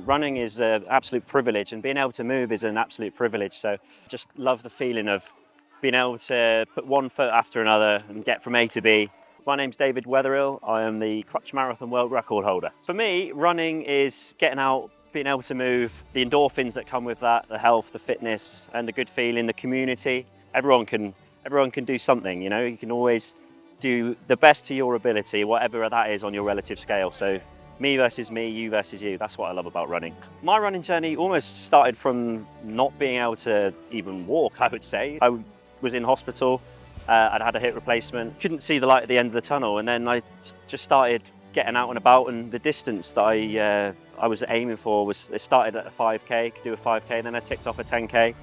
running is an absolute privilege, and being able to move is an absolute privilege. So just love the feeling of being able to put one foot after another and get from A to B. My name's David Wetherill. I am the Crutch Marathon World Record holder. For me, running is getting out, being able to move, the endorphins that come with that, the health, the fitness, and the good feeling, the community. Everyone can do something, you know. You can always do the best to your ability, whatever that is on your relative scale. So me versus me, you versus you. That's what I love about running. My running journey almost started from not being able to even walk, I would say. I was in hospital. I'd had a hip replacement, couldn't see the light at the end of the tunnel, and then I just started getting out and about, and the distance that I was aiming for was, it started at a 5k, could do a 5k, then I ticked off a 10k,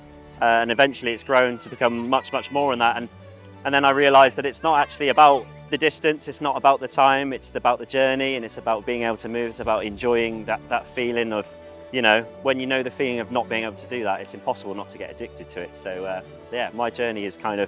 and eventually it's grown to become much more than that, and then I realised that it's not actually about the distance, it's not about the time, it's about the journey, and it's about being able to move, it's about enjoying that feeling of, you know, when you know the feeling of not being able to do that, it's impossible not to get addicted to it. So yeah, my journey is kind of,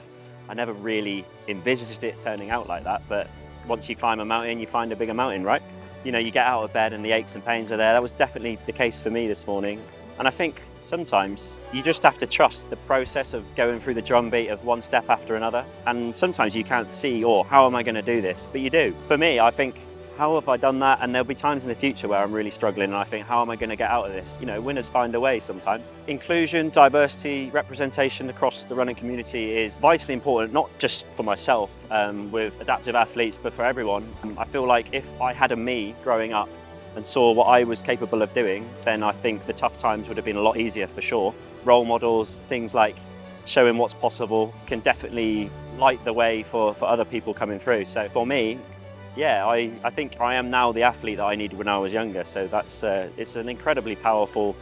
I never really envisaged it turning out like that, but once you climb a mountain, you find a bigger mountain, right? You know, you get out of bed and the aches and pains are there. That was definitely the case for me this morning. And I think sometimes you just have to trust the process of going through the drumbeat of one step after another. And sometimes you can't see, or how am I going to do this? But you do. For me, I think, how have I done that? And there'll be times in the future where I'm really struggling and I think, how am I going to get out of this? You know, winners find a way sometimes. Inclusion, diversity, representation across the running community is vitally important, not just for myself with adaptive athletes, but for everyone. I feel like if I had a me growing up and saw what I was capable of doing, then I think the tough times would have been a lot easier for sure. Role models, things like showing what's possible can definitely light the way for other people coming through. So for me, yeah, I think I am now the athlete that I needed when I was younger. So that's it's an incredibly powerful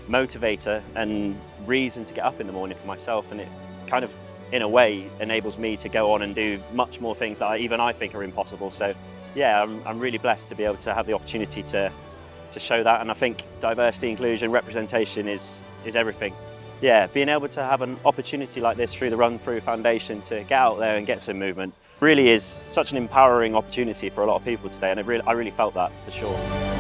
motivator and reason to get up in the morning for myself, and it kind of, in a way, enables me to go on and do much more things that even I think are impossible. So yeah, I'm really blessed to be able to have the opportunity to show that, and I think diversity, inclusion, representation is everything. Yeah, being able to have an opportunity like this through the RunThrough Foundation to get out there and get some movement really is such an empowering opportunity for a lot of people today, and I really felt that for sure.